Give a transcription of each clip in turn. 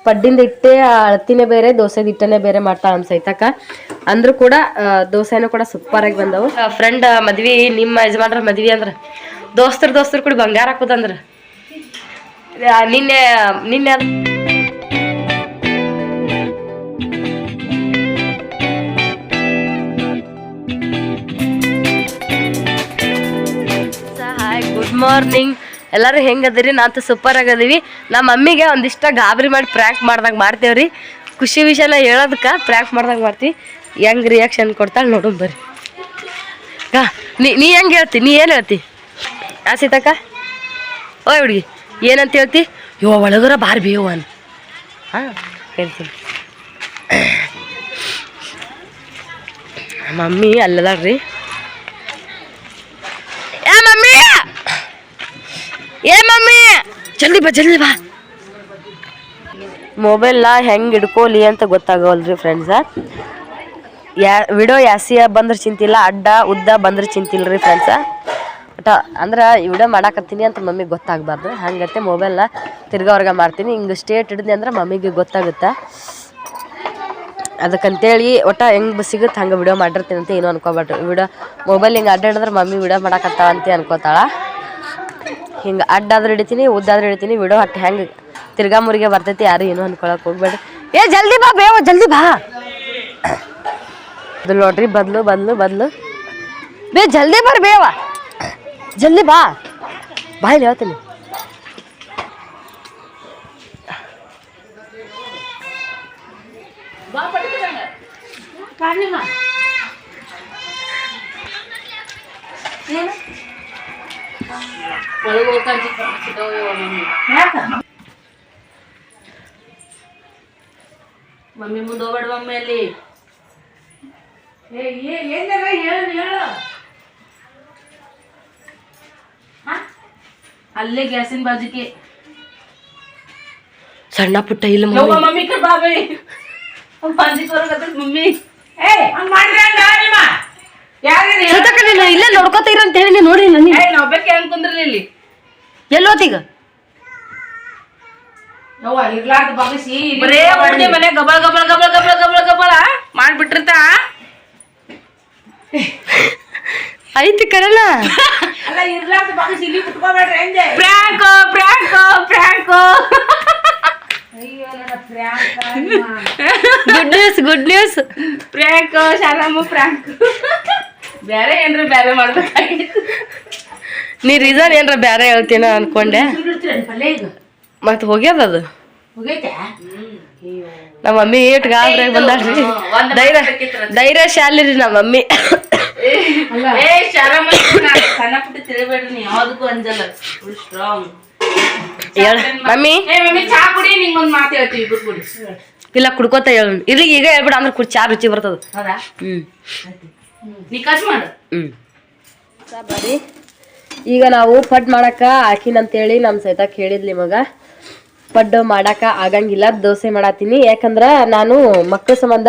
ಪಡ್ಡಿಂದ ಇಟ್ಟೆ ಅಳತಿನೇ ಬೇರೆ ದೋಸೆದ ಹಿಟ್ಟನೇ ಬೇರೆ ಮಾಡ್ತಾಳ ನಮ್ಮ ಸೈತಕ್ಕ. ಅಂದ್ರೂ ಕೂಡ ದೋಸೆನೂ ಕೂಡ ಸೂಪರ್ ಆಗಿ ಬಂದವು. ಫ್ರೆಂಡ್ ಮದ್ವಿ ನಿಮ್ಮ ಯಜಮಾನ್ರ ಮದ್ವಿ ಅಂದ್ರ ದೋಸ್ತರು ಕೂಡ ಬಂಗಾರ ಹಾಕುದಂದ್ರ ನಿನ್ನೆ ಹಾಯ್ ಗುಡ್ ಮಾರ್ನಿಂಗ್ ಎಲ್ಲರೂ ಹೆಂಗದಿರಿ? ನಾಂತೂ ಸೂಪರ್ ಆಗದೀವಿ. ನಮ್ಮ ಮಮ್ಮಿಗೆ ಒಂದಿಷ್ಟ ಗಾಬರಿ ಮಾಡಿ ಪ್ರ್ಯಾಂಕ್ ಮಾಡ್ದಾಗ ಮಾಡ್ತೇವ್ರಿ. ಖುಷಿ ವಿಷಯನ ಹೇಳೋದಕ್ಕೆ ಪ್ರ್ಯಾಂಕ್ ಮಾಡ್ದಾಗ ಮಾಡ್ತೀವಿ. ಹೆಂಗೆ ರಿಯಾಕ್ಷನ್ ಕೊಡ್ತಾಳೆ ನೋಡೋಣ ಬರ್ರಿ. ನೀ ಹೆಂಗೆ ಹೇಳ್ತಿ? ನೀ ಏನು ಹೇಳ್ತಿ ಸೀತಕ್ಕ? ಓಯ್ ಹುಡುಗಿ ಏನಂತ ಹೇಳ್ತಿ? ಇವ ಒಳಗರ ಬಾರ್ ಬೇವ ಅನ್. ಹಾಂ ಹೇಳ್ತೀನಿ. ಮಮ್ಮಿ ಅಲ್ಲದಾಳ್ರಿ. ಮಮ್ಮಿ ಜಲ್ದಿ ಬಾ. ಮೊಬೈಲ್ನ ಹೆಂಗೆ ಹಿಡ್ಕೋಲಿ ಅಂತ ಗೊತ್ತಾಗವಲ್ರಿ ಫ್ರೆಂಡ್ಸ. ವಿಡಿಯೋ ಯಾಸಿಯ ಬಂದ್ರೆ ಚಿಂತಿಲ್ಲ, ಅಡ್ಡ ಉದ್ದ ಬಂದ್ರೆ ಚಿಂತಿಲ್ರಿ ಫ್ರೆಂಡ್ಸ. ಅಂದ್ರೆ ವಿಡಿಯೋ ಮಾಡಾಕತ್ತೀನಿ ಅಂತ ಮಮ್ಮಿಗೆ ಗೊತ್ತಾಗಬಾರ್ದು. ಹಂಗತ್ತೆ ಮೊಬೈಲ್ನ ತಿರ್ಗಾವರ್ಗ ಮಾಡ್ತೀನಿ. ಹಿಂಗೆ ಸ್ಟೇಟ್ ಹಿಡಿದ್ನಿ ಅಂದ್ರೆ ಮಮ್ಮಿಗೆ ಗೊತ್ತಾಗುತ್ತೆ. ಅದಕ್ಕಂತೇಳಿ ಹೆಂಗೆ ಸಿಗುತ್ತೆ ಹಂಗೆ ವಿಡಿಯೋ ಮಾಡಿರ್ತೀನಿ ಅಂತ ಏನೂ ಅನ್ಕೋಬೇಡ್ರಿ. ಮೊಬೈಲ್ ಹಿಂಗೆ ಅಡ್ಡಾಡಿದ್ರೆ ಮಮ್ಮಿ ವಿಡಿಯೋ ಮಾಡಾಕತ್ತಾಳ ಅಂತ ಅನ್ಕೋತಾಳ. ಹಿಂಗೆ ಅಡ್ಡಾದ್ರೆ ಹಿಡಿತೀನಿ, ಉದ್ದಾದ್ರೆ ಹಿಡಿತೀನಿ. ವಿಡಿಯೋ ಹೆಂಗೆ ತಿರ್ಗಾ ಮುರಿಗೆ ಬರ್ತೈತಿ, ಯಾರು ಏನೂ ಅನ್ಕೊಳಕ್ಕೆ ಹೋಗ್ಬೇಡ್ರಿ. ಜಲ್ದಿ ಬಾ ಬೇವ, ಜಲ್ದಿ ಬಾ. ಅದು ನೋಡ್ರಿ ಬದ್ಲು ಜಲ್ದಿ ಬರ್ರಿ ಬೇವ, ಜಲ್ದಿ ಬಾ ಇಲ್ಲಿ ಹೇಳ್ತೀನಿ. ಮಮ್ಮಿ ಮುಂದೆ ಹೋಗ್ಬೇಡ ಮಮ್ಮಿ ಅಲ್ಲಿ. ಅಲ್ಲೇ ಗ್ಯಾಸಿನ ಬಾಜಿಕೆ ಸಣ್ಣ ಪುಟ್ಟ ಇಲ್ಲ ಮಮ್ಮಿ ಬಾಬಿ ಮಮ್ಮಿ ಇಲ್ಲ ನೋಡ್ಕೋತೀರ ಅಂತ ಹೇಳಿ ನೋಡ್ರಿ. ನಾವ್ ಬೇಕು ಹೆಂಗ್ ಕುಂದ್ರಲಿ ಇಲ್ಲಿ ಎಲ್ಲೋತೀಗ ಇರ್ಲಾರ್ದ ಬಗಸಿ ಬರೇ ಮನೆ ಗಬಳ ಮಾಡ್ಬಿಟ್ಟಿರ್ತ ಐತಿ ಕರಲ್ಲ. ಅಲ್ಲ ಇರ್ಲಾರ್ದ ಬಗಸಿ ಇಲ್ಲಿ ಕುಟ್ಕೋಬೇಡ್ರಿ ಎಂದೆ. Prank good news prank Shalamma prank. ಬೇರೆ ಏನ್ರ ಬೇರೆ ಮಾಡ್ಬೇಕಾಗಿತ್ತು. ನೀ ರೀಸನ್ ಏನ್ರ ಬೇರೆ ಹೇಳ್ತೀನ ಅನ್ಕೊಂಡೆ. ಮತ್ ಹೋಗ್ಯದ ಅದು ನಮ್ಮ ಮಮ್ಮಿ ಏಟ್ ಗಾಬ್ರೆ ಬಂದಾಳ್ರಿ. ಧೈರ್ಯಶಾಲಿ ರೀ ನಮ್ಮ ಮಮ್ಮಿ. ಸಣ್ಣ ಪುಟ್ಟ ತಿಳಿಬೇಡ್ರಿ, ನೀ ಯಾವ್ದಕ್ಕೂ ಅಂಜಲ್ಲ. Strong mummy. ಚಾ ಕುಡಿ, ನಿಂಗೊಂದ್ ಮಾತು ಹೇಳ್ತೀವಿ ಇಬ್ರು ಕುಡಿ. ಇಲ್ಲ ಕುಡ್ಕೋತ ಹೇಳ ಇರ್ಲಿ ಈಗ ಹೇಳ್ಬಿಡ ಅಂದ್ರೆ ಚಾ ರುಚಿ ಬರ್ತದ. ಹೌದಾ? ನೀ ಕಚ್ ಮಾಡು. ಬರೀ ಈಗ ನಾವು ಪಡ್ ಮಾಡಕ ಹಾಕಿನಂತೇಳಿ ನಮ್ಮ ಸೈತಾಕ್ ಹೇಳಿದ್ಲಿ ಮಗ. ಪಡ್ಡು ಮಾಡಾಕ ಆಗಂಗಿಲ್ಲ, ದೋಸೆ ಮಾಡತ್ತೀನಿ. ಯಾಕಂದ್ರ ನಾನು ಮಕ್ಕಳ ಸಂಬಂಧ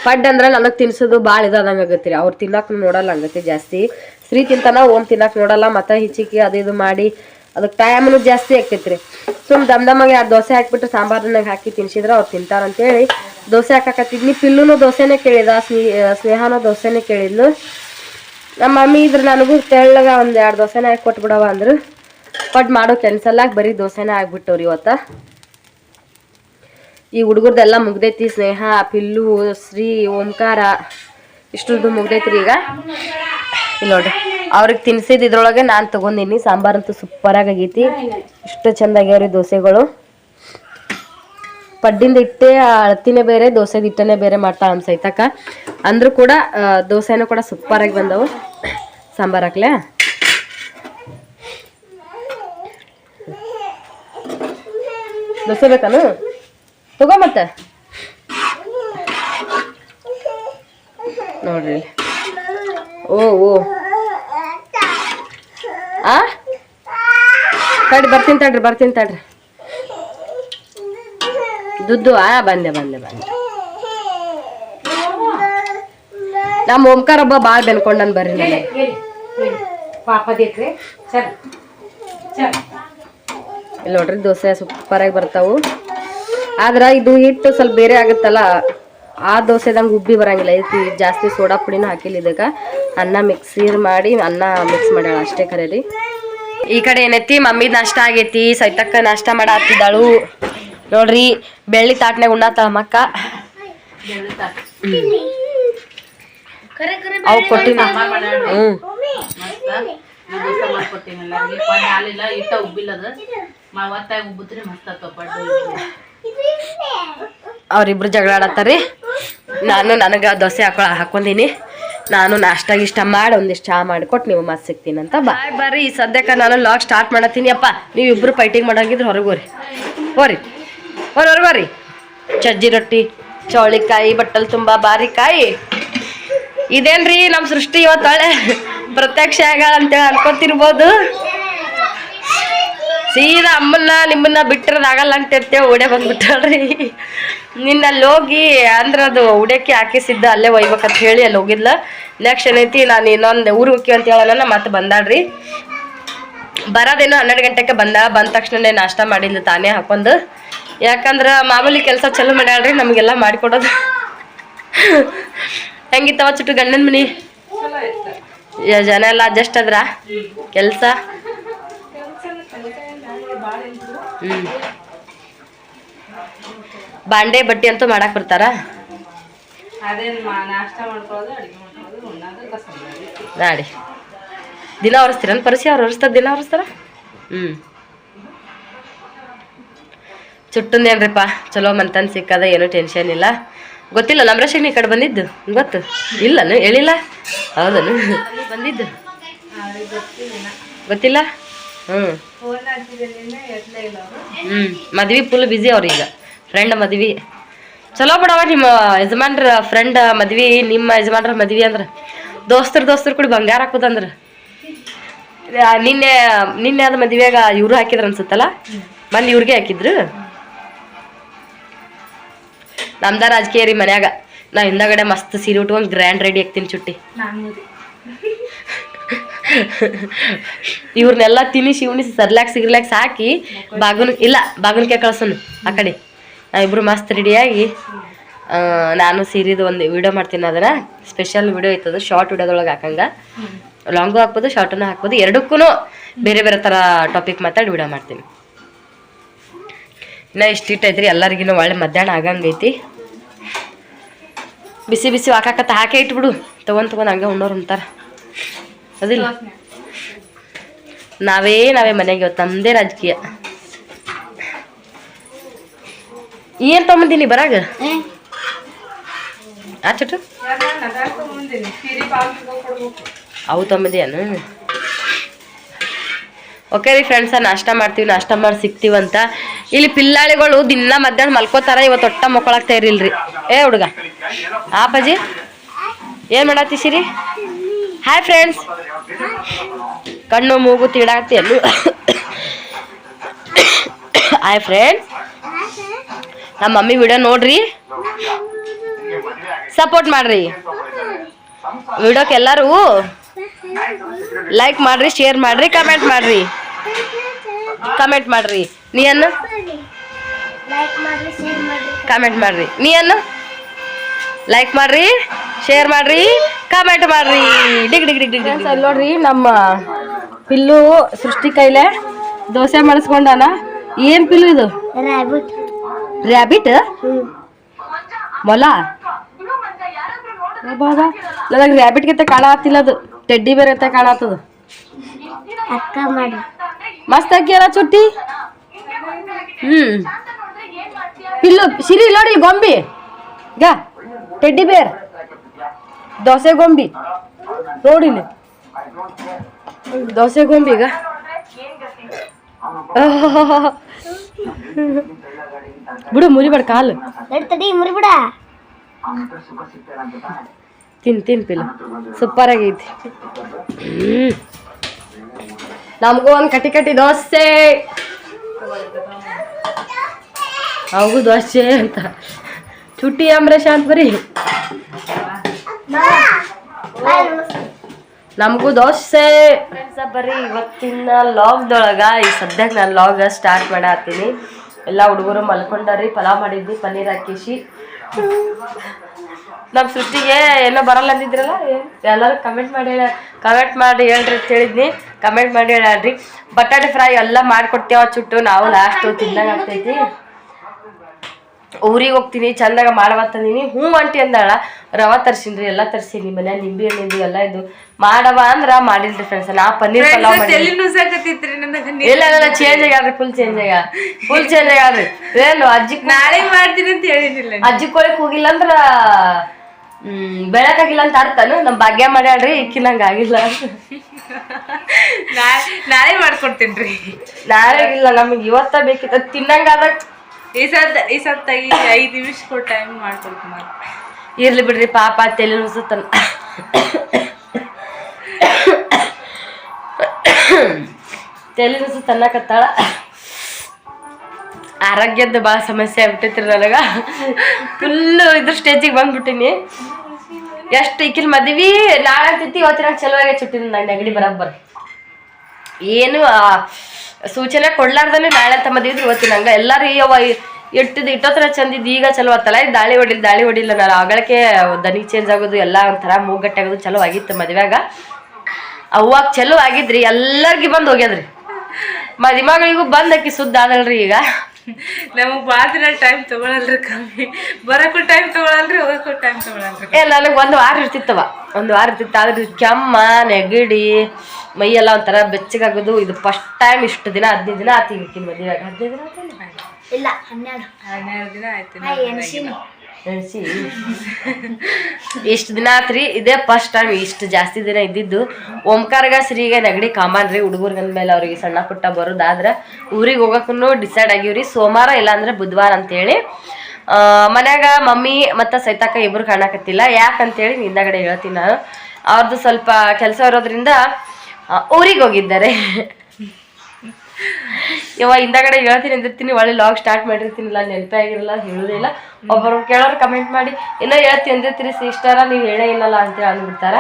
ಪಡ್ ಅಂದ್ರೆ ನನಗೆ ತಿನ್ಸೋದು ಭಾಳ ಇದಾದಂಗೆ ಆಗತ್ತೀರಿ. ಅವ್ರು ತಿನ್ನಕ್ಕೆ ನೋಡಲ್ಲ ಹಂಗತಿ ಜಾಸ್ತಿ. ಸ್ತ್ರೀ ತಿಂತಾನ ಓನ್ ತಿನ್ನಕ್ಕೆ ನೋಡಲ್ಲ. ಮತ್ತೆ ಹಿಚಿಕಿ ಅದು ಮಾಡಿ ಅದಕ್ಕೆ ಟೈಮ್ನು ಜಾಸ್ತಿ ಆಗ್ತೈತ್ರಿ. ಸುಮ್ ದಮ್ಮಗೆ 2 ದೋಸೆ ಹಾಕ್ಬಿಟ್ಟು ಸಾಂಬಾರನಾಗ ಹಾಕಿ ತಿನ್ಸಿದ್ರೆ ಅವ್ರು ತಿಂತಾರಂತೇಳಿ ದೋಸೆ ಹಾಕಾಕತ್ತಿದ್ನಿ. ಪಿಲ್ಲುನು ದೋಸೆನೇ ಕೇಳಿದ, ಸ್ನೇಹಾನೋ ದೋಸೆನೇ ಕೇಳಿದ್ಲು. ನಮ್ಮ ಮಮ್ಮಿ ಇದ್ರೆ ನನಗೂ ತೆಳ್ಳಗ 1-2 ದೋಸೆನ ಹಾಕಿ ಕೊಟ್ಬಿಡವ ಅಂದ್ರು. ಪಡ್ ಮಾಡೋ ಕ್ಯಾನ್ಸಲ್ ಬರೀ ದೋಸೆನೇ ಆಗ್ಬಿಟ್ಟವ್ರಿ ಇವತ್ತ. ಈ ಹುಡುಗರ್ದೆಲ್ಲ ಮುಗ್ದೈತಿ. ಸ್ನೇಹ, ಪಿಲ್ಲು, ಶ್ರೀ, ಓಂಕಾರ ಇಷ್ಟರದ್ದು ಮುಗ್ದೈತ್ರಿ. ಈಗ ಇಲ್ಲಿ ನೋಡ್ರಿ ಅವ್ರಿಗೆ ತಿನ್ಸಿದ್ ಇದ್ರೊಳಗೆ ನಾನು ತಗೊಂಡಿನಿ. ಸಾಂಬಾರಂತೂ ಸೂಪರಾಗಿ ಆಗೈತಿ. ಇಷ್ಟು ಚಂದ ಆಗ್ಯಾವ್ರಿ ದೋಸೆಗಳು. ಪಡ್ಡಿಂದ ಇಟ್ಟೆ ಅಳತಿನೇ ಬೇರೆ ದೋಸೆದ ಹಿಟ್ಟನೇ ಬೇರೆ ಮಾಡ್ತಾಳ ನಮ್ಮ ಸೈತಕ್ಕ. ಅಂದ್ರೂ ಕೂಡ ದೋಸೆನೂ ಕೂಡ ಸೂಪರಾಗಿ ಬಂದವು. ಸಾಂಬಾರ್ ಹಾಕ್ಲೆ ದೋಸೆ ಬೇಕಾನು ತಗೋ ಮತ್ತೆ ನೋಡ್ರಿ. ಓ ಬರ್ತೀನಿ ತಡ್ರಿ. ದುಡ್ಡು ಬಂದೆ ನಮ್ಮ ಓಂಕಾರ ಹಬ್ಬ ಭಾಳ ಬೆನ್ಕೊಂಡನ್ ಬರ್ರಿ. ಪಾಪ ದೇಕ್ರಿ ಇಲ್ಲಿ ನೋಡ್ರಿ ದೋಸೆ ಸೂಪರಾಗಿ ಬರ್ತಾವು. ಆದ್ರೆ ಇದು ಹಿಟ್ಟು ಸ್ವಲ್ಪ ಬೇರೆ ಆಗುತ್ತಲ್ಲ, ಆ ದೋಸೆದಂಗೆ ಉಬ್ಬಿ ಬರಂಗಿಲ್ಲ. ಇದು ಜಾಸ್ತಿ ಸೋಡಾ ಪುಡಿನೂ ಹಾಕಿಲ್ಲ ಇದಕ್ಕೆ. ಅನ್ನ ಮಿಕ್ಸಿರ್ ಮಾಡಿ ಅನ್ನ ಮಿಕ್ಸ್ ಮಾಡ್ಯಾಳ ಅಷ್ಟೇ ಖರೆ ರೀ. ಈ ಕಡೆ ಏನೈತಿ ಮಮ್ಮಿದ್ ನಾಷ್ಟ ಆಗೈತಿ. ಸೈತಕ್ಕ ನಾಷ್ಟ ಮಾಡ ಹತ್ತಿದ್ದಾಳು ನೋಡ್ರಿ. ಬೆಳ್ಳಿ ತಾಟ್ನಾಗ ಉಣ್ಣಾತಾಳ ಮಕ್ಕ. ಅವು ಕೊಟ್ಟಿನಿ. ಅವ್ರಿಬ್ರು ಜಗಳ ಆಡತ್ತಾರಿ. ನಾನು ನನಗೆ ದೋಸೆ ಹಾಕೊಂಡೀನಿ. ನಾನು ನಾಷ್ಟ ಗಿಷ್ಟ ಮಾಡಿ ಒಂದಿಷ್ಟು ಚಹಾ ಮಾಡಿಕೊಟ್ಟು ನೀವು ಮತ್ತೆ ಸಿಗ್ತೀನಿ ಅಂತ. ಬರ್ರಿ ಸದ್ಯಕ್ಕೆ ನಾನು ಲಾಗ್ ಸ್ಟಾರ್ಟ್ ಮಾಡತ್ತೀನಿ. ಅಪ್ಪ ನೀವಿಬ್ರು ಫೈಟಿಂಗ್ ಮಾಡೋಂಗಿದ್ರೆ ಹೊರಗೋರಿ ಹೊರಗೋರಿ. ಚಜ್ಜಿ ರೊಟ್ಟಿ, ಚೌಳಿಕಾಯಿ, ಬಟ್ಟಲ್ ತುಂಬ ಬಾರಿಕಾಯಿ. ಇದೇನ್ರಿ ನಮ್ಮ ಸೃಷ್ಟಿ ಇವತ್ತೊಳ್ಳೆ ಪ್ರತ್ಯಕ್ಷ ಆಗಳ ಅಂತೇಳಿ ಅನ್ಕೊತಿರ್ಬೋದು. ಸೀದಾ ಅಮ್ಮನ್ನ ನಿಮ್ಮನ್ನ ಬಿಟ್ಟಿರೋದಾಗಲ್ಲ ಅಂತಿರ್ತೇವೆ ಉಡೆ ಬಂದ್ಬಿಟ್ಟಾಳ್ರಿ. ನಿನ್ನಲ್ಲಿ ಹೋಗಿ ಅಂದ್ರೆ ಅದು ಉಡಕ್ಕೆ ಹಾಕಿಸಿದ್ದ ಅಲ್ಲೇ ಒಯ್ಬೇಕಂತ ಹೇಳಿ ಅಲ್ಲಿ ಹೋಗಿದ್ಲ. ನೆಕ್ಸ್ಟ್ ಏನೈತಿ ನಾನು ಇನ್ನೊಂದು ಊರಿಗೆ ಹೋಗ್ತೀವಿ ಅಂತ ಹೇಳೋಣ ಮತ್ತೆ ಬಂದಾಳ್ರಿ. ಬರೋದೇನೋ 12 ಗಂಟೆಗೆ ಬಂದ ತಕ್ಷಣ ನಾಷ್ಟ ಮಾಡಿದ್ಲು ತಾನೇ ಹಾಕೊಂಡು. ಯಾಕಂದ್ರೆ ಮಾಮೂಲಿ ಕೆಲಸ ಚಲೋ ಮಾಡ್ಯಾಳ್ರಿ ನಮಗೆಲ್ಲ ಮಾಡಿಕೊಡೋದು. ಹೆಂಗಿತ್ತವ ಚುಟ್ಟು ಗಂಡನ ಮನಿ? ಜನ ಎಲ್ಲ ಅಡ್ಜಸ್ಟ್ ಆದ್ರ ಕೆಲಸ? ಬಾಂಡೆ ಬಟ್ಟಿ ಅಂತೂ ಮಾಡಕ್ ಬರ್ತಾರ? ನಾಡಿ ದಿನ ಒರೆಸ್ತೀರ? ಪರಿಸಿ ಅವ್ರು ಒರೆಸ್ತಾರ? ದಿನ ಒರೆಸ್ತಾರ? ಚುಟ್ಟಂದೇನ್ರಿಪ್ಪ ಚಲೋ ಮಂತನ್ ಸಿಕ್ಕದ, ಏನೂ ಟೆನ್ಷನ್ ಇಲ್ಲ. ಗೊತ್ತಿಲ್ಲ ನಮ್ರಶಿನಿ ಈ ಕಡೆ ಬಂದಿದ್ದು ಗೊತ್ತು ಇಲ್ಲನು? ಹೇಳಿಲ್ಲ? ಹೌದನು? ಬಂದಿದ್ದು ಗೊತ್ತಿಲ್ಲ? ಮದ್ವಿ ಫುಲ್ ಬಿಸಿ ಅವ್ರೀಗ. ಫ್ರೆಂಡ್ ಮದ್ವಿ ಚಲೋ ಬಿಡವ. ನಿಮ್ಮ ಯಜಮಾನ್ರ ಫ್ರೆಂಡ್ ಮದ್ವಿ, ನಿಮ್ಮ ಯಜಮಾನ್ರ ಮದ್ವಿ ಅಂದ್ರೆ ದೋಸ್ತರು ಕೂಡ ಬಂಗಾರ ಹಾಕೋದಂದ್ರ. ನಿನ್ನೆ ಅದ ಮದ್ವೆಗ ಇವ್ರು ಹಾಕಿದ್ರ ಅನ್ಸುತ್ತಲ್ಲ, ಮೊನ್ನೆ ಇವ್ರಿಗೆ ಹಾಕಿದ್ರು. ನಮ್ದ ರಾಜಕೀಯ ರೀ ಮನ್ಯಾಗ. ನಾ ಹಿಂದಗಡೆ ಮಸ್ತ್ ಸೀರೆ ಉಟ್ಕೊಂಡು ಗ್ರ್ಯಾಂಡ್ ರೆಡಿ ಆಗ್ತೀನಿ ಚುಟ್ಟಿ. ಇವ್ರನ್ನೆಲ್ಲ ತಿನ್ನಿಸಿ ಉಣಿಸಿ ಸರ್ಲಾಕ್ಸ್ ಹಾಕಿ ಬಾಗುನ್ಕೆ ಕಳ್ಸೋನು ಆ ಕಡೆ. ನಾವಿಬ್ರು ಮಸ್ತ್ ರೆಡಿಯಾಗಿ ನಾನು ಸೀರೆದು ಒಂದು ವಿಡಿಯೋ ಮಾಡ್ತೀನಿ. ಅದನ್ನ ಸ್ಪೆಷಲ್ ವಿಡಿಯೋ ಐತದು, ಶಾರ್ಟ್ ವಿಡಿಯೋದೊಳಗೆ ಹಾಕಂಗ. ಲಾಂಗು ಹಾಕ್ಬೋದು, ಶಾರ್ಟನ್ನು ಹಾಕ್ಬೋದು. ಎರಡಕ್ಕೂ ಬೇರೆ ಬೇರೆ ಥರ ಟಾಪಿಕ್ ಮಾತಾಡಿ ವಿಡಿಯೋ ಮಾಡ್ತೀನಿ. ಇನ್ನು ಇಷ್ಟೈತ್ರಿ ಎಲ್ಲರಿಗಿನ್ನೂ ಒಳ್ಳೆ ಮಧ್ಯಾಹ್ನ ಆಗಂಗೈತಿ. ಬಿಸಿ ಹಾಕಾಕತ್ತ ಹಾಕೇ ಇಟ್ಬಿಡು. ತೊಗೊಂಡು ಹಂಗೆ ಉಣ್ಣೋರು ಅಂತಾರೆ ಅದಿಲ್ಲ. ನಾವೇ ಮನೆಗೆ ಇವತ್ತು ನಮ್ಮದೇ ರಾಜಕೀಯ. ಏನು ತೊಗೊಂಬಂದೀನಿ ಬರಾಗ? ಆ ಚುಟ್ಟು ಅವು ತೊಗೊಂಬಂದಿಯನು? ಓಕೆ ರೀ ಫ್ರೆಂಡ್ಸ, ನಾಷ್ಟ ಮಾಡ್ತೀವಿ. ನಾಷ್ಟ ಮಾಡಿ ಸಿಗ್ತೀವಂತ. ಇಲ್ಲಿ ಪಿಲ್ಲಾಳಿಗಳು ದಿನ ಮಧ್ಯಾಹ್ನ ಮಲ್ಕೋತಾರ. ಇವತ್ತು ಒಟ್ಟ ಮಕ್ಕಳಾಗ್ತಾ ಇರಿಲ್ರಿ. ಹುಡುಗ ಆಪಾಜಿ ಏನು ಮಾಡತ್ತೀಸಿರಿ? Hi friends. ಕಣ್ಣು ಮೂಗು ತೀಡಾಕತ್ತಿ ಎಲ್ಲೂ. Hi friends. ನಮ್ಮ ಮಮ್ಮಿ ವಿಡಿಯೋ ನೋಡ್ರಿ, ಸಪೋರ್ಟ್ ಮಾಡ್ರಿ. ವಿಡಿಯೋಕ್ಕೆ ಎಲ್ಲರೂ ಲೈಕ್ ಮಾಡ್ರಿ, ಶೇರ್ ಮಾಡ್ರಿ, ಕಮೆಂಟ್ ಮಾಡ್ರಿ. ನೀ ಅನ್ನ ಕಮೆಂಟ್ ಮಾಡ್ರಿ. ನೀ ಅನ್ನ ಲೈಕ್ ಮಾಡ್ರಿ, ಶೇರ್ ಮಾಡ್ರಿ, ಕಮೆಂಟ್ ಮಾಡ್ರಿ. ಅಲ್ಲಿ ನೋಡ್ರಿ ನಮ್ಮ ಪಿಲ್ಲು ಸೃಷ್ಟಿ ಕೈಲೆ ದೋಸೆ ಮಾಡಿಸ್ಕೊಂಡಾನ. ಏನ್ ಪಿಲ್ಲು ಇದು? ರ್ಯಾಬಿಟ್? ಮೊಲ? ನನಗೆ ರ್ಯಾಬಿಟ್ ಗಿಂತ ಕಾಣತ್ತಿಲ್ಲ, ಅದು ಟೆಡ್ಡಿ ಬೇರೆ ಅಂತ ಕಾಣತ್ತದ. ಮಸ್ತ್ ಹಾಕಿಯಲ್ಲ ಚುಟ್ಟಿ. ಪಿಲ್ಲು ಸಿರಿ ನೋಡಿ, ಗೊಂಬಿ ಗ ಟೆಡ್ಡಿ ಬೇರ್ ದೋಸೆ ಗೊಂಬಿ ನೋಡಿಲಿ. ದೋಸೆ ಗೊಂಬಿಗ ಬಿಡು, ಮುರಿಬೇಡ ಕಾಲು. ಮುರಿಬಿಡ. ತಿನ್ ಪಿಲ್ಲ ಸೂಪರ್ ಆಗೈತಿ. ನಮಗೂ ಒಂದು ಕಟ್ಟಿ ದೋಸೆ. ಅವಾಗೂ ದೋಸೆ ಅಂತ ಚುಟ್ಟಿ ಅಂಬರೀಷ ಅಂತ ಬರೀ. ನಮಗೂ ದೋಸೆ ಬರ್ರಿ. ಇವತ್ತಿನ ಲಾಗ್ದೊಳಗ ಈ ಸದ್ಯಕ್ಕೆ ನಾನು ಲಾಗ್ ಸ್ಟಾರ್ಟ್ ಮಾಡತ್ತೀನಿ. ಎಲ್ಲ ಹುಡುಗರು ಮಲ್ಕೊಂಡಾರಿ. ಪಲಾವ್ ಮಾಡಿದ್ವಿ ಪನ್ನೀರ್ ಹಾಕಿಸಿ. ನಮ್ಮ ಸೃಷ್ಟಿಗೆ ಏನೋ ಬರಲ್ಲ ಅಂದಿದ್ರಲ್ಲ, ಎಲ್ಲರೂ ಕಮೆಂಟ್ ಮಾಡಿ ಹೇಳ್ರಿ ಅಂತ ಹೇಳಿದ್ನಿ. ಕಮೆಂಟ್ ಮಾಡಿ ಹೇಳ್ರಿ. ಬಟಾಟೆ ಫ್ರೈ ಎಲ್ಲ ಮಾಡಿಕೊಡ್ತೇವ ಚುಟ್ಟು. ನಾವು ಲಾಸ್ಟು ತಿಂದಂಗೆ ಆಗ್ತೈತಿ. ಊರಿಗೆ ಹೋಗ್ತೀನಿ ಚಂದಾಗ ಮಾಡವತ್ತಂದಿನಿ. ಹ್ಞೂ ಆಂಟಿ ಅಂದಾಳ. ರವೆ ತರ್ಸಿನ್ರಿ, ಎಲ್ಲ ತರ್ಸೀನಿ. ಮನ್ಯಾಗ ನಿಂಬೆ ಹಣ್ಣಿಂದು ಎಲ್ಲ ಇದು ಮಾಡವ ಅಂದ್ರ ಮಾಡಿಲ್ರಿ ಫ್ರೆಂಡ್ಸ್. ನಾ ಪನ್ನೀರ್ ಪಲಾವ್ ಮಾಡಿ ಇಲ್ಲ ಚೇಂಜ್ ಆಗ್ಯಾದ್ರಿ. ಫುಲ್ ಚೇಂಜ್ ಆಗ್ಯಾದ್ರಿ. ಏನು ಅಜ್ಜಿ ನಾಳೆ ಮಾಡ್ತೀನಿ ಅಂತ ಹೇಳಿದಿಲ್ಲ. ಅಜ್ಜಿ ಕೊಳಕ್ ಹೋಗಿಲ್ಲ ಅಂದ್ರ ಬೆಳಕಾಗಿಲ್ಲ ಅಂತ ಅರ್ಥನು. ನಮ್ ಭಾಗ್ಯ ಮಾಡ್ಯಾಳ್ರಿ, ಇಕ್ಕಿನಂಗ ಆಗಿಲ್ಲ. ನಾಳೆ ಮಾಡ್ಕೊಡ್ತೇನ್ರಿ. ನಾಳೆ ಇಲ್ಲ, ನಮಗ್ ಇವತ್ತ ಬೇಕಿತ್ತ ತಿನ್ನಂಗ ಆದಾಗ ಈ ಸತ್ತ 5 ನಿಮಿಷ ಟೈಮ್ ಮಾಡ್ಕೊಡ್ತೀನಿ. ಇರ್ಲಿ ಬಿಡ್ರಿ ಪಾಪ ತಲೆ ನುಸುತ್ತಲ್ಲ. ತಲೆ ನುಸು ತನ್ನಕತ್ತಾಳ. ಆರೋಗ್ಯದ ಭಾಳ ಸಮಸ್ಯೆ ಆಗ್ಬಿಟ್ಟೈತ್ರಿ ನನಗ. ಫುಲ್ಲು ಇದ್ರ ಸ್ಟೇಜಿಗೆ ಬಂದ್ಬಿಟ್ಟಿನಿ. ಎಷ್ಟು ಈಕಿನ ಮದ್ವಿ ನಾಳೆ ಅಂತೈತಿ. ಇವತ್ತಿನ ಚಲೋ ಆಗೇ ಚುಟ್ಟಿನ ನಾನು ನೆಗಡಿ ಬರೋಬ್ಬರ ಏನು ಸೂಚನೆ ಕೊಡ್ಲಾರ್ದನೆ ನಾಳೆ ಅಂತ ಮದ್ವಿದ್ರು ಇವತ್ತಿನ ಹಂಗ ಎಲ್ಲಾರು ಇಟ್ಟೋತ್ರ ಚಂದಿದ್ದು. ಈಗ ಚಲೋ ಆತ್ತಲ್ಲ. ದಾಳಿ ಹೊಡಿಲ್ಲ. ನಾನು ಆಗಳಕ್ಕೆ ದನಿ ಚೇಂಜ್ ಆಗೋದು ಎಲ್ಲ ಒಂಥರ ಮೂಗಟ್ಟೆ ಆಗೋದು ಚಲೋ ಆಗಿತ್ತು ಮದ್ವೆಗ. ಅವಾಗ ಚಲೋ ಆಗಿದ್ರಿ. ಎಲ್ಲರಿಗೂ ಬಂದು ಹೋಗ್ಯದ್ರಿ. ಮದಿಮಗಳಿಗೂ ಬಂದ್ ಆಕಿ ಸುದ್ದ ಆದಲ್ರಿ. ಈಗ ನಮಗ್ ಭಾಳ ದಿನ ಟೈಮ್ ತಗೊಳಲ್ರಿ. ಕಮ್ಮಿ ಬರಕ್ಕೂ ಟೈಮ್ ತಗೊಳಲ್ರಿ, ಹೋಗಕ್ಕೂ ಟೈಮ್ ತಗೊಳಲ್ರಿ. ನನಗೆ 1 ವಾರ ಇರ್ತಿತ್ತವ. 1 ವಾರ ಇರ್ತಿತ್ತು. ಆದ್ರೆ ಕೆಮ್ಮ ನೆಗಡಿ ಮೈಯೆಲ್ಲ ಒಂಥರ ಬೆಚ್ಚಗಾಗೋದು. ಇದು ಫಸ್ಟ್ ಟೈಮ್ ಇಷ್ಟು ದಿನ 15 ದಿನ ಆತಿ ಈಗಿನ ಮದುವೆ. 15 ದಿನ ಇಲ್ಲ 12 ದಿನ ಆಯ್ತು. ಇಷ್ಟು ದಿನ ಆತ್ರಿ. ಇದೇ ಫಸ್ಟ್ ಟೈಮ್ ಇಷ್ಟು ಜಾಸ್ತಿ ದಿನ ಇದ್ದಿದ್ದು. ಓಂಕಾರ್ಗ ಶ್ರೀಗೆ ನೆಗಡಿ ಕಾಮನ್ ರೀ. ಹುಡುಗರ್ಗಂದ ಮೇಲೆ ಅವ್ರಿಗೆ ಸಣ್ಣ ಪುಟ್ಟ ಬರೋದಾದ್ರೆ ಊರಿಗೆ ಹೋಗಕ್ಕೂ ಡಿಸೈಡ್ ಆಗಿವ್ರಿ. ಸೋಮವಾರ ಇಲ್ಲಾಂದ್ರೆ ಬುಧವಾರ ಅಂತೇಳಿ. ಮನ್ಯಾಗ ಮಮ್ಮಿ ಮತ್ತು ಸೈತಾಕ ಇಬ್ರು ಕಾಣಕತ್ತಿಲ್ಲ. ಯಾಕಂತೇಳಿ ಹಿಂದಗಡೆ ಹೇಳ್ತೀನಿ ನಾನು. ಅವ್ರದ್ದು ಸ್ವಲ್ಪ ಕೆಲಸ ಇರೋದ್ರಿಂದ ಊರಿಗೆ ಹೋಗಿದ್ದಾರೆ. ಹಿಂದಗಡೆ ಹೇಳ್ತೀನಿ ಅಂದಿರ್ತೀನಿ. ಒಳ್ಳೆ ಲಾಗ್ ಸ್ಟಾರ್ಟ್ ಮಾಡಿರ್ತೀನಿಲ್ಲ, ನೆನಪೇ ಆಗಿರಲ್ಲ, ಹೇಳೋದಿಲ್ಲ. ಒಬ್ಬರು ಕೇಳೋರು ಕಮೆಂಟ್ ಮಾಡಿ ಇನ್ನೂ ಹೇಳ್ತಿ ಅಂದಿರ್ತೀರಿ ಸಿಸ್ಟರ, ನೀವು ಹೇಳೇ ಇಲ್ಲಲ್ಲ ಅಂತೇಳಿ ಅಂದ್ಬಿಡ್ತಾರ.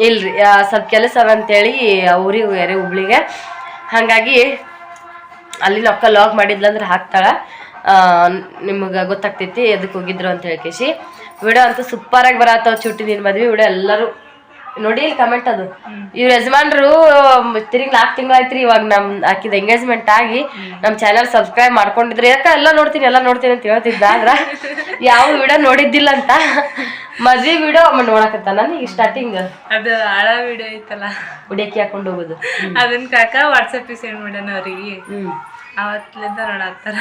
ಇಲ್ರಿ ಸ್ವಲ್ಪ ಕೆಲಸ ಅಂತೇಳಿ ಊರಿಗೆ ಹೋಗ್ಯಾರ ಹುಬ್ಳಿಗೆ. ಹಾಗಾಗಿ ಅಲ್ಲಿ ಅಕ್ಕ ಲಾಗ್ ಮಾಡಿದ್ಲಂದ್ರೆ ಹಾಕ್ತಾಳ. ನಿಮಗೆ ಗೊತ್ತಾಗ್ತೈತಿ ಎದಕ್ಕೆ ಹೋಗಿದ್ರು ಅಂತ ಹೇಳ್ಕೇಸಿ. ವಿಡಿಯೋ ಅಂತೂ ಸೂಪರಾಗಿ ಬರತ್ತವ. ಚುಟ್ಟಿ ನಿನ್ನ ಮದ್ವೆ ವಿಡಿಯೋ ಎಲ್ಲರೂ ನೋಡಿ. ಇಲ್ಲಿ ಕಮೆಂಟ್ ಅದು ಇವ್ರ ಯಜಮಾನ್ರು ತಿರುಗಿ 4 ತಿಂಗಳಾಯ್ತ್ರಿ. ಇವಾಗ ಹಾಕಿದ ಎಂಗೇಜ್ಮೆಂಟ್ ಆಗಿ ನಮ್ಮ ಚಾನಲ್ ಸಬ್ಸ್ಕ್ರೈಬ್ ಮಾಡ್ಕೊಂಡಿದ್ರಿ. ಯಾಕ ಎಲ್ಲ ನೋಡ್ತೀನಿ ಅಂತ ಹೇಳ್ತಿದ್ದ. ಆದ್ರ ಯಾವ ವಿಡಿಯೋ ನೋಡಿದ್ದಿಲ್ಲ ಅಂತ ಮದ್ವೆ ವಿಡಿಯೋ ನೋಡಕತ್ತ. ನಾನು ಈಗ ಸ್ಟಾರ್ಟಿಂಗ್ ಅದು ಹಳ ವಿಡಿಯೋ ಐತಲ್ಲ, ಹುಡುಕಿ ಹಾಕೊಂಡು ಹೋಗುದು. ಅದನ್ನ ಕಾಕ ವಾಟ್ಸಪ್ ಸೆಂಡ್ ಮಾಡ್ಯಾನ ಅವ್ರಿಗೆ. ಅವತ್ತಿಂದ ನೋಡಾಕ್ತಾರ.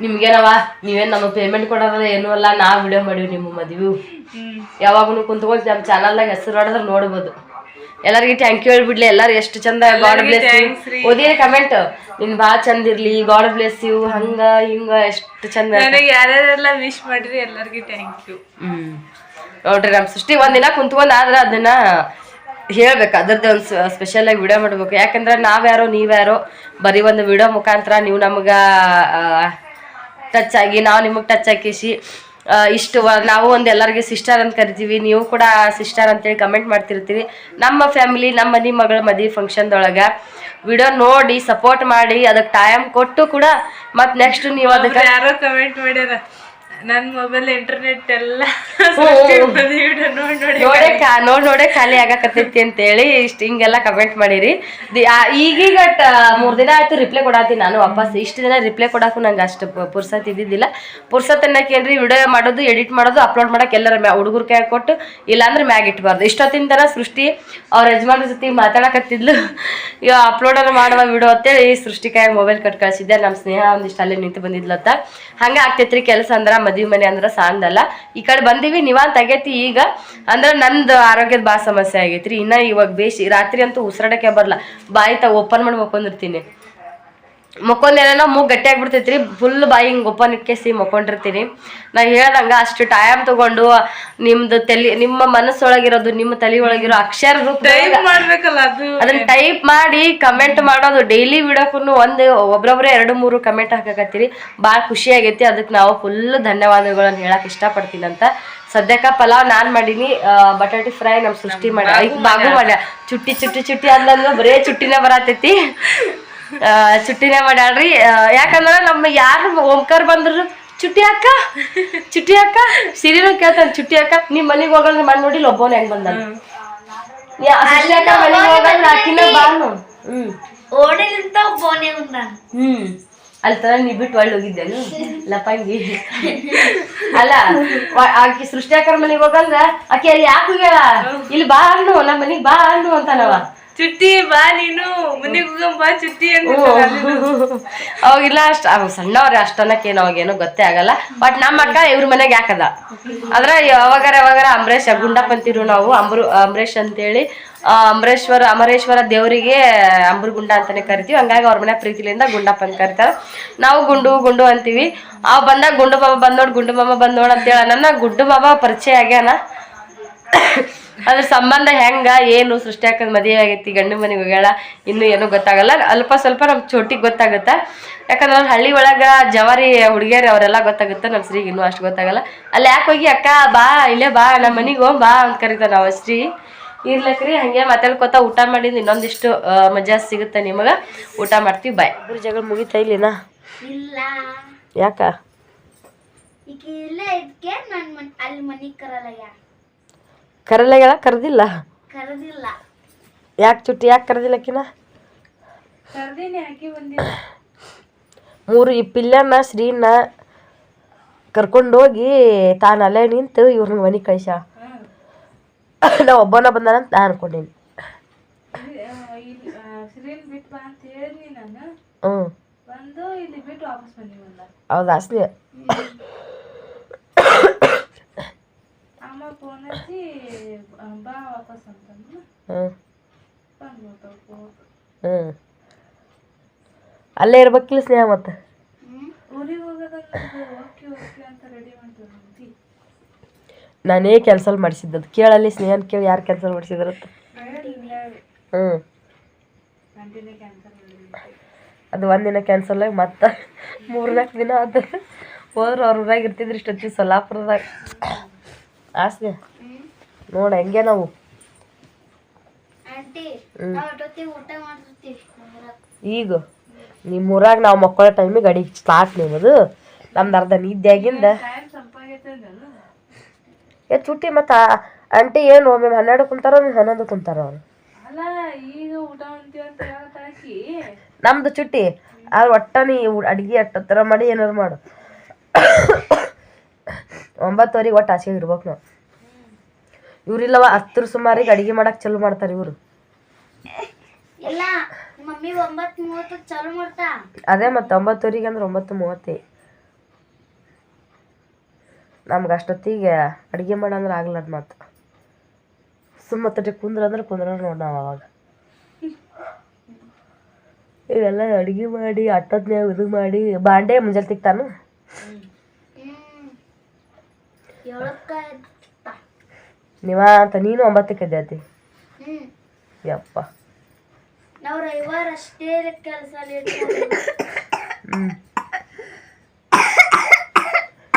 ನಿಮ್ಗೇನವ ನೀವೇನು ನಮಗೆ ಪೇಮೆಂಟ್ ಕೊಡೋದ್ರ ಏನೂ ಅಲ್ಲ. ನಾವು ವಿಡಿಯೋ ಮಾಡೀವಿ ನಿಮ್ಮ ಮದ್ವೆ. ಯಾವಾಗೂ ಕುಂತ್ಕೊಂಡು ನಮ್ಮ ಚಾನಲ್ದಾಗ ಹೆಸರು ನೋಡಿದ್ರೆ ನೋಡ್ಬೋದು. ಎಲ್ಲರಿಗೂ ಥ್ಯಾಂಕ್ ಯು ಹೇಳ್ಬಿಡ್ಲಿ. ಎಲ್ಲರೂ ಎಷ್ಟು ಚಂದ ಗಾಡ್ ಬ್ಲೆಸ್ ಯು ಓದಿರಿ ಕಮೆಂಟ್. ನಿನ್ ಭಾಳ ಚಂದ ಇರ್ಲಿ, ಗಾಡ್ ಬ್ಲೆಸ್ ಯು, ಹಂಗ ಹಿಂಗ ಎಷ್ಟು ಚಂದ. ಯಾರ್ಯಾರೆಲ್ಲ ವಿಶ್ ಮಾಡಿರಿ ಎಲ್ಲರಿಗೂ ಥ್ಯಾಂಕ್ ಯು. ನೋಡ್ರಿ ನಮ್ಮ ಸೃಷ್ಟಿ ಒಂದಿನ ಕುಂತ್ಕೊಂಡು ಆದ್ರೆ ಅದನ್ನ ಹೇಳ್ಬೇಕು. ಅದ್ರದ್ದು ಒಂದು ಸ್ಪೆಷಲಾಗಿ ವಿಡಿಯೋ ಮಾಡ್ಬೇಕು. ಯಾಕಂದ್ರೆ ನಾವ್ಯಾರೋ ನೀವ್ಯಾರೋ ಬರೀ ಒಂದು ವಿಡಿಯೋ ಮುಖಾಂತರ ನೀವು ನಮ್ಗೆ ಟಚ್ ಆಗಿ ನಾವು ನಿಮಗೆ ಟಚ್ ಹಾಕಿಸಿ ಇಷ್ಟು ನಾವು ಒಂದು ಎಲ್ಲರಿಗೆ ಸಿಸ್ಟರ್ ಅಂತ ಕರಿತೀವಿ. ನೀವು ಕೂಡ ಸಿಸ್ಟರ್ ಅಂತೇಳಿ ಕಮೆಂಟ್ ಮಾಡ್ತಿರ್ತೀವಿ. ನಮ್ಮ ಫ್ಯಾಮಿಲಿ ನಮ್ಮ ಮಗಳ ಮದುವೆ ಫಂಕ್ಷನ್ದೊಳಗೆ ವಿಡಿಯೋ ನೋಡಿ ಸಪೋರ್ಟ್ ಮಾಡಿ ಅದಕ್ಕೆ ಟೈಮ್ ಕೊಟ್ಟು ಕೂಡ ಮತ್ತು ನೆಕ್ಸ್ಟ್ ನೀವು ಅದಕ್ಕೆ ಯಾರೋ ಕಮೆಂಟ್ ಮಾಡ್ಯಾರ ನನ್ನ ಮೊಬೈಲ್ ಇಂಟರ್ನೆಟ್ ಎಲ್ಲ ನೋಡೇ ಖಾಲಿ ಆಗಾಕತ್ತೈತಿ ಅಂತೇಳಿ ಇಷ್ಟು ಹಿಂಗೆಲ್ಲ ಕಮೆಂಟ್ ಮಾಡಿರಿ. ಈಗೀಗ 3 ದಿನ ಆಯ್ತು ರಿಪ್ಲೈ ಕೊಡಾತೀನಿ ನಾನು ವಾಪಸ್. ಇಷ್ಟು ದಿನ ರಿಪ್ಲೈ ಕೊಡಕ್ಕೂ ನಂಗೆ ಅಷ್ಟು ಪುರ್ಸತ್ ಇದ್ದಿದ್ದಿಲ್ಲ. ಪುರ್ಸತ್ ಅನ್ನೋಕೇನ್ರಿ ವಿಡಿಯೋ ಮಾಡೋದು, ಎಡಿಟ್ ಮಾಡೋದು, ಅಪ್ಲೋಡ್ ಮಾಡಕ್ಕೆ ಎಲ್ಲರ ಹುಡುಗರು ಕೈ ಕೊಟ್ಟು ಇಲ್ಲಾಂದ್ರೆ ಮ್ಯಾಗ್ ಇಟ್ಬಾರ್ದು. ಇಷ್ಟೊತ್ತಿನ ಥರ ಸೃಷ್ಟಿ ಅವ್ರ ಯಜಮಾನ್ರ ಜೊತೆ ಮಾತಾಡಕತ್ತಿದ್ಲು. ಈಗ ಅಪ್ಲೋಡರ್ ಮಾಡುವ ವಿಡಿಯೋ ಅಂತೇಳಿ ಸೃಷ್ಟಿ ಕೈಯಾಗ ಮೊಬೈಲ್ ಕಟ್ ಕಳಿಸಿದ್ದೆ. ನಮ್ಮ ಸ್ನೇಹ ಒಂದಿಷ್ಟು ಅಲ್ಲೇ ನಿಂತು ಬಂದಿದ್ಲತ್ತ. ಹಂಗೆ ಆಗ್ತೈತ್ರಿ ಕೆಲಸ. ಅಂದ್ರೆ ಮದುವೆ ಮನೆ ಅಂದ್ರೆ ಸಾಂದಲ್ಲ. ಈ ಕಡೆ ಬಂದೀವಿ ನೀವಂತ ಆಗೈತಿ. ಈಗ ಅಂದ್ರೆ ನಂದು ಆರೋಗ್ಯದ ಭಾಳ ಸಮಸ್ಯೆ ಆಗೈತ್ರಿ. ಇನ್ನ ಇವಾಗ ಬೇಸಿ ರಾತ್ರಿ ಅಂತೂ ಉಸಿರಾಡಕ್ಕೆ ಬರಲ್ಲ. ಬಾಯಿ ಓಪನ್ ಮಾಡಿ ಮಕ್ಕೊಂಡಿರ್ತೀನಿ. ಮಕ್ಕೊಂದೇನೋ ಮೂಗು ಗಟ್ಟಿ ಆಗ್ಬಿಡ್ತೈತ್ರಿ. ಫುಲ್ ಬಾಯಿ ಹಿಂಗೆ ಓಪನ್ ಇಟ್ಕೇಸಿ ಮಕ್ಕೊಂಡಿರ್ತೀನಿ. ನಾ ಹೇಳ್ದಂಗೆ ಅಷ್ಟು ಟೈಮ್ ತಗೊಂಡು ನಿಮ್ಮ ಮನಸ್ಸೊಳಗಿರೋದು, ನಿಮ್ಮ ತಲೆ ಒಳಗಿರೋ ಅಕ್ಷರ ರೂಪ ಮಾಡ್ಬೇಕಲ್ಲ, ಅದನ್ನ ಟೈಪ್ ಮಾಡಿ ಕಮೆಂಟ್ ಮಾಡೋದು. ಡೈಲಿ ವಿಡಿಯೋಕ್ಕೂ ಒಬ್ರೊಬ್ರೆ 2-3 ಕಮೆಂಟ್ ಹಾಕಕತ್ತೀರಿ. ಭಾಳ ಖುಷಿ ಆಗೈತಿ. ಅದಕ್ಕೆ ನಾವು ಫುಲ್ ಧನ್ಯವಾದಗಳನ್ನು ಹೇಳಕ್ ಇಷ್ಟಪಡ್ತೀನಿ ಅಂತ ಸದ್ಯಕ್ಕ ಪಲಾವ್ ನಾನ್ ಮಾಡೀನಿ, ಬಟಾಟಿ ಫ್ರೈ ನಮ್ ಸೃಷ್ಟಿ ಮಾಡಿ ಬಾಗು ಮಾಡ್ಯ. ಚುಟ್ಟಿ ಚುಟ್ಟಿ ಚುಟ್ಟಿ ಅಂದ್ಲ ಬರೇ ಚುಟ್ಟಿನ ಬರತೈತಿ, ಚುಟ್ಟಿನೇ ಮಾಡ್ಯಾಳ್ರಿ. ಯಾಕಂದ್ರ ನಮ್ಮ ಯಾರು ಓಂಕಾರ ಬಂದ್ರು ಚುಟ್ಟಿ ಅಕ್ಕ ಸಿರಿನೂ ಕೇಳ್ತಾನ ಚುಟ್ಟಿ ಅಕ್ಕ ನಿಮ್ ಮನಿಗ್ ಹೋಗಲ್ ಮಾಡಿ ನೋಡಿ ಒಬ್ಬನ ಹೆಂಗ್ ಬಂದ ಮನಿಗ್ ಹೋಗಲ್ ಆಕಿನ ಬಾನು. ಅಲ್ಲಿ ತರ ನೀ ಬಿಟ್ಟು ಒಳ್ಳೆ ಹೋಗಿದ್ದೇನು ಲಪಂಗಿ ಅಲ್ಲ. ಆಕಿ ಸೃಷ್ಟಿ ಅಕ್ಕರ ಮನಿಗ್ ಹೋಗಂದ್ರ ಆಕಿ ಅಲ್ಲಿ ಯಾಕೆ ಹೋಗ್ಯಾಳ, ಇಲ್ಲಿ ಬಾ ಅನ್ನು ನಮ್ಮ ಮನಿಗ್ ಬಾ ಅನ್ನು ಅಂತಾನವ. ಚುಟ್ಟಿ ಬಾ ನೀನು ಮನಿಗ್ ಬಾ ಚುಟ್ಟಿ ಅವಾಗೆಲ್ಲ ಸಣ್ಣವ್ರೆ ಅಷ್ಟನ್ನಕ್ಕೇನು ಅವಾಗೇನು ಗೊತ್ತೇ ಆಗಲ್ಲ. ಬಟ್ ನಮ್ಮ ಅಕ್ಕ ಇವ್ರ ಮನೆಗೆ ಯಾಕದ ಅದ್ರ ಯಾವಾಗಾರ ಅಂಬರೀಷ್ ಗುಂಡಪ್ಪ ಅಂತಿರು ನಾವು. ಅಂಬರೀಷ್ ಅಂತೇಳಿ ಅಮರೇಶ್ವರ ದೇವರಿಗೆ ಅಂಬುರ್ಗುಂಡ ಅಂತಾನೆ ಕರಿತೀವಿ. ಹಂಗಾಗಿ ಅವ್ರ ಮನೆ ಪ್ರೀತಿಲಿಂದ ಗುಂಡಪ್ಪ ಅಂತ ಕರಿತಾರ. ನಾವು ಗುಂಡು ಅಂತೀವಿ. ಅವ್ ಬಂದಾಗ ಗುಂಡು ಮಾಮ ಬಂದ್ ನೋಡ್ ಅಂತೇಳ. ನನ್ನ ಗುಡ್ಡು ಮಾಮ ಪರಿಚಯ ಆಗ್ಯಾನ. ಅದ್ರ ಸಂಬಂಧ ಹೆಂಗ ಏನು ಸೃಷ್ಟಿ ಹಾಕದ್ ಮದುವೆ ಆಗೈತಿ, ಗಂಡು ಮನೆಗೆ ಹೋಗ್ಯಾಳ, ಇನ್ನು ಏನೂ ಗೊತ್ತಾಗಲ್ಲ. ಅಲ್ಪ ಸ್ವಲ್ಪ ನಮ್ ಚೋಟಿಗೆ ಗೊತ್ತಾಗತ್ತ. ಯಾಕಂದ್ರೆ ಅವ್ರ ಹಳ್ಳಿ ಒಳಗ ಜವಾರಿ ಹುಡುಗಿಯರು ಅವರೆಲ್ಲ ಗೊತ್ತಾಗುತ್ತೆ. ನಮ್ ಶ್ರೀಗೆ ಇನ್ನೂ ಅಷ್ಟು ಗೊತ್ತಾಗಲ್ಲ. ಅಲ್ಲಿ ಯಾಕೆ ಹೋಗಿ ಅಕ್ಕ ಬಾ ಇಲ್ಲೇ ಬಾ ನಮ್ಮ ಮನಿಗೆ ಹೋಗ್ ಬಾ ಅಂತ ಕರಿತಾರ ನಾವು ಶ್ರೀ. ಇರ್ಲಕ್ರಿ ಹಂಗೆ ಮಾತಾಡ್ಕೊತ ಊಟ ಮಾಡಿದ್ ಇನ್ನೊಂದಿಷ್ಟು ಮಜಾ ಸಿಗುತ್ತೆ ನಿಮಗ. ಊಟ ಮಾಡ್ತೀವಿ, ಬಾಯ್. ಜಗಳ ಮುಗಿತಾ ಇಲ್ಲಿನಾ? ಯಾಕ ಕರಲ್ಲ ಕರೆದಿಲ್ಲ? ಯಾಕೆ ಚುಟ್ಟಿ ಯಾಕೆ ಕರೆದಿಲ್ಲಕಿನ? ಮೂರು ಈ ಪಿಲ್ಲನ್ನ ಶ್ರೀನ ಕರ್ಕೊಂಡೋಗಿ ತಾನು ಅಲ್ಲೇ ನಿಂತು ಇವ್ರನ್ನ ಮನೆ ಕಳಿಸ. ನಾ ಒಬ್ಬನ ಬಂದಾನಂತ ನಾ ಅನ್ಕೊಂಡೀನಿ. ಹೌದಾ ಅಸ್ಲಿ? ಅಲ್ಲೇ ಇರ್ಬೇಕಿಲ್ಲ ಸ್ನೇಹ. ಮತ್ತೆ ನಾನೇ ಕ್ಯಾನ್ಸಲ್ ಮಾಡಿಸಿದ್ದದು. ಕೇಳಲ್ಲಿ ಸ್ನೇಹನ್ ಕೇಳಿ ಯಾರು ಕ್ಯಾನ್ಸಲ್ ಮಾಡಿಸಿದ್ರತ್ತ. ಅದು ಒಂದಿನ ಕ್ಯಾನ್ಸಲ್ ಆಗಿ ಮತ್ತೆ 3-4 ದಿನ ಆದ ಹೋದ್ರೆ ಅವ್ರ ಊರಾಗ ಇರ್ತಿದ್ರು ಇಷ್ಟೊತ್ತಿ ಸೊಲ್ಲಾಪುರದಾಗ. ಆಸ್ನೆ ನೋಡ ಹೆಂಗೆ ನಾವು ಈಗ ನಿಮ್ಮೂರಾಗ ನಾವು ಮಕ್ಕಳ ಟೈಮಿಗೆ ಅಡಿಗೆ ಸ್ಟಾರ್ಟ್ ನಿಮ್ಮದು. ನಮ್ದು ಅರ್ಧ ನಿದ್ದೆಯಾಗಿಂದ ಚುಟ್ಟಿ. ಮತ್ತು ಆಂಟಿ ಏನು ಒಮ್ಮೆ 12 ಕುಂತಾರ, 11 ಕುಂತಾರ ಅವ್ರು. ನಮ್ದು ಚುಟ್ಟಿ ಆದ್ರೆ ಒಟ್ಟ ನೀ ಅಡ್ಗೆ ಅಟ್ಟತ್ತರ ಮಾಡಿ ಏನಾರು ಮಾಡು. 9 ಒಟ್ಟು ಆಸೆ ಇರ್ಬೇಕು ನಾವು. ಇವ್ರಿಲ್ಲವ 10 ಸುಮಾರಿಗೆ ಅಡಿಗೆ ಮಾಡಕ್ ಚಲೋ ಮಾಡ್ತಾರೆ ಇವರು. ಅದೇ ಮತ್ತೆ 9 ಅಂದ್ರೆ 9:30. ನಮ್ಗೆ ಅಷ್ಟೊತ್ತಿಗೆ ಅಡುಗೆ ಮಾಡಂದ್ರೆ ಆಗ್ಲಾರ್ದು ಮಾತು. ಸುಮ್ಮತ್ತಟ್ಟೆ ಕುಂದ್ರ ನೋಡಿ ನಾವು ಅವಾಗ. ಇವೆಲ್ಲ ಅಡುಗೆ ಮಾಡಿ ಅಟ್ಟದ್ನ್ಯಾಗ ಇದು ಮಾಡಿ ಬಾಂಡೆ ಮುಂಜಾನೆ ತಿಕ್ತಾನು. ನೀವ ಅಂತ ನೀನು 9ಕ್ಕೆ ಎದ್ದೇಳ್ತಿ. ಯಪ್ಪ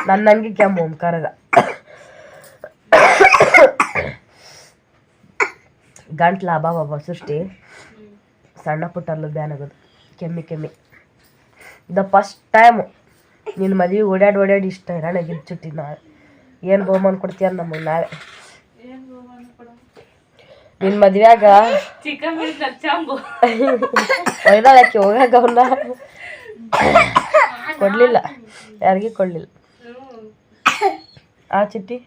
ನನ್ನಂಗೆ ಕೆಮ್ಮು ಓಂಕಾರಗ. ಗಂಟ್ಲ ಅಬಾಬ ಸೃಷ್ಟಿ ಸಣ್ಣ ಪುಟ್ಟರ್ಲು ಬ್ಯಾನ್ ಆಗೋದು ಕೆಮ್ಮಿ. ದ ಫಸ್ಟ್ ಟೈಮ್ ನಿನ್ನ ಮದುವೆ ಓಡಾಡಿ ಇಷ್ಟ ಇರೋಣಾಗಿದ್ದು ಚುಟ್ಟಿ. ನಾಳೆ ಏನು ಬಹುಮಾನ ಕೊಡ್ತೀಯ ನಮಗೆ? ನಾಳೆ ನಿನ್ನ ಮದ್ವೆಯಾಗ ಒಯ್ದಾಳಕ್ಕೆ ಹೋಗಾಗ ಅವನ್ನ ಕೊಡ್ಲಿಲ್ಲ, ಯಾರಿಗೂ ಕೊಡ್ಲಿಲ್ಲ ಆ ಚಿಟ್ಟಿ.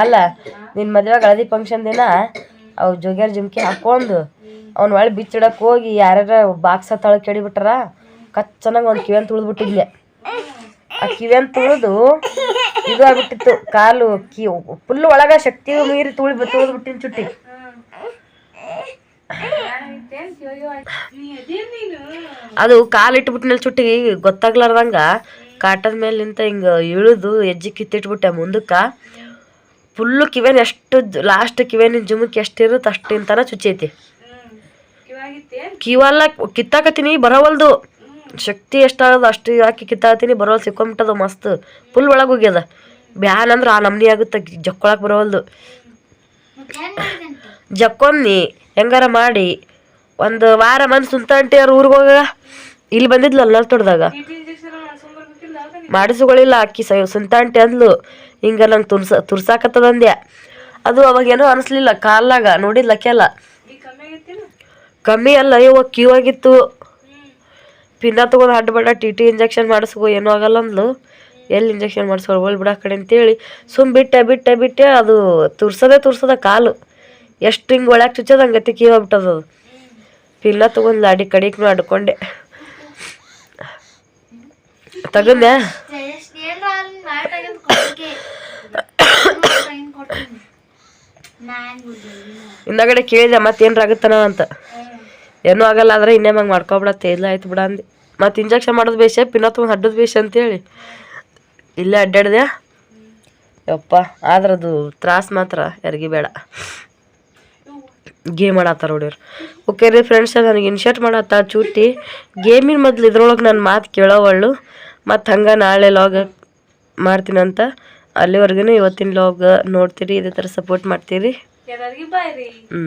ಅಲ್ಲ ನಿನ್ನ ಮದ್ವೆಯಾಗ ಹಳದಿ ಫಂಕ್ಷನ್ ದಿನ ಅವು ಜೋಗ್ಯಾರ ಜುಮ್ಕಿ ಹಾಕೊಂಡು ಅವ್ನ ಒಳ್ಳೆ ಬಿಚ್ಚಿಡಕ್ಕೆ ಹೋಗಿ ಯಾರ್ಯಾರ ಬಾಕ್ಸ ತಳಗೆ ಕೆಡಿಬಿಟ್ಟಾರ. ಕಚ್ಚನಾಗ ಒಂದು ಕಿವಿಯನ್ನು ತುಳಿದ್ಬಿಟ್ಟಿದ್ಲೆ. ಆ ಕಿವಿಯನ್ನು ತುಳಿದು ಇದು ಆಗ್ಬಿಟ್ಟಿತ್ತು. ಕಾಲು ಫುಲ್ ಒಳಗ ಶಕ್ತಿ ಮೀರಿ ತುಳಿದ್ಬಿಟ್ಟಿನ ಚುಟ್ಟಿ. ಅದು ಕಾಲು ಇಟ್ಬಿಟ್ಟಿನ ಚುಟ್ಟಿ ಗೊತ್ತಾಗ್ಲಾರ್ದಂಗ ಕಾಟದ ಮೇಲೆ ನಿಂತ ಹಿಂಗ ಇಳಿದು ಹೆಜ್ಜೆ ಕಿತ್ತಿಟ್ಬಿಟ್ಟೆ ಮುಂದಕ್ಕೆ. ಫುಲ್ಲು ಕಿವೇನು ಎಷ್ಟು ಲಾಸ್ಟ್ ಕಿವೇನಿನ ಜುಮಕ್ಕೆ ಎಷ್ಟಿರುತ್ತೆ ಅಷ್ಟಿಂತನ ಚುಚ್ಚೈತಿ. ಕಿವೆಲ್ಲ ಕಿತ್ತಾಕತ್ತೀನಿ ಬರವಲ್ದು. ಶಕ್ತಿ ಎಷ್ಟಾಗದ ಅಷ್ಟು ಹಾಕಿ ಕಿತ್ತಾಕತ್ತೀನಿ ಬರೋವಲ್ ಸಿಕ್ಕೊಂಬಿಟ್ಟದ. ಮಸ್ತ್ ಫುಲ್ ಒಳಗೆ ಹೋಗ್ಯದ. ಬ್ಯಾನ್ ಅಂದ್ರೆ ಆ ನಮ್ನಿ ಆಗುತ್ತೆ ಜಕ್ಕೊಳಕ್ ಬರೋವಲ್ದು. ಜಕ್ಕೊನ್ನಿ ಹೆಂಗಾರ ಮಾಡಿ ಒಂದು ವಾರ ಮನ್ ಸುಂತಾಂಟಿ ಅವ್ರ ಊರಿಗೆ ಹೋಗ ಇಲ್ಲಿ ಬಂದಿದ್ಲಲ್ಲ ತೊಡ್ದಾಗ ಮಾಡಿಸ್ಕೊಳ್ಳಿಲ್ಲ ಅಕ್ಕಿ ಸುಂತಾಂಟಿ ಅಂದ್ಲು ಹಿಂಗ ನಂಗೆ ತುರ್ಸಾಕತ್ತದಂದ್ಯ. ಅದು ಅವಾಗೇನೋ ಅನಿಸ್ಲಿಲ್ಲ ಕಾಲಾಗ ನೋಡಿದ್ಲಕ್ಕೆಲ್ಲ ಕಮ್ಮಿ ಅಲ್ಲ ಇವಾಗ ಕ್ಯೂ ಆಗಿತ್ತು. ಪಿನ್ನ ತೊಗೊಂಡು ಅಡ್ಡಬಡ ಟಿ ಇಂಜೆಕ್ಷನ್ ಮಾಡಿಸ್ಕೊ ಏನೂ ಆಗಲ್ಲ ಅಂದ್ಲು. ಎಲ್ಲಿ ಇಂಜೆಕ್ಷನ್ ಮಾಡಿಸ್ಕೊ ಹೋಲ್ ಬಿಡ ಕಡೆ ಅಂತೇಳಿ ಬಿಟ್ಟೆ ಅದು ತುರ್ಸದ ಕಾಲು ಎಷ್ಟು ಹಿಂಗೆ ಒಳಗೆ ಚುಚ್ಚೋದು ಹಂಗತಿ ಕ್ಯೂ ಆಗ್ಬಿಟ್ಟದ. ಅದು ಪಿನ್ನ ತೊಗೊಂಡು ಅಡಿ ಕಡಿಕ್ನು ಅಡ್ಕೊಂಡೆ ತಗದ್ಯಾ. ಹಿಂದಗಡೆ ಕೇಳಿದೆ ಮತ್ತೇನ್ರ ಆಗುತ್ತಾನ ಅಂತ. ಏನೂ ಆಗಲ್ಲ ಆದ್ರೆ ಇನ್ನೇಮ್ ಹಂಗೆ ಮಾಡ್ಕೊಬಿಡತ್ತೆ ಇಲ್ಲ ಆಯ್ತು ಬಿಡ ಅಂದು. ಮತ್ತು ಇಂಜೆಕ್ಷನ್ ಮಾಡೋದು ಬೇಷ ಪಿನ್ನ ತೊಗೊಂಡು ಅಡ್ಡೋದು ಬೇಷ ಅಂತೇಳಿ ಇಲ್ಲೇ ಅಡ್ಡಾಡ್ದೆ ಯಪ್ಪ. ಆದ್ರದು ತ್ರಾಸ ಮಾತ್ರ ಯಾರಿಗೆ ಬೇಡ. ಗೇಮ್ ಆಡತ್ತಾರ ನೋಡಿವ್ರು. ಓಕೆ ರೀ ಫ್ರೆಂಡ್ಸ್, ನನಗೆ ಇನ್ಶರ್ಟ್ ಮಾಡತ್ತ ಚೂಟಿ ಗೇಮಿನ ಮೊದ್ಲು ಇದ್ರೊಳಗೆ ನನ್ನ ಮಾತು ಕೇಳೋವಳು. ಮತ್ತು ಹಂಗೆ ನಾಳೆ ಲಾಗ್ ಮಾಡ್ತೀನಂತ. ಅಲ್ಲಿವರೆಗೂ ಇವತ್ತಿನ ಲಾಗ್ ನೋಡ್ತೀರಿ, ಇದೇ ಥರ ಸಪೋರ್ಟ್ ಮಾಡ್ತೀರಿ. ಎಲ್ಲರಿಗೂ ಬಾಯ್ ರೀ. ಹ್ಞೂ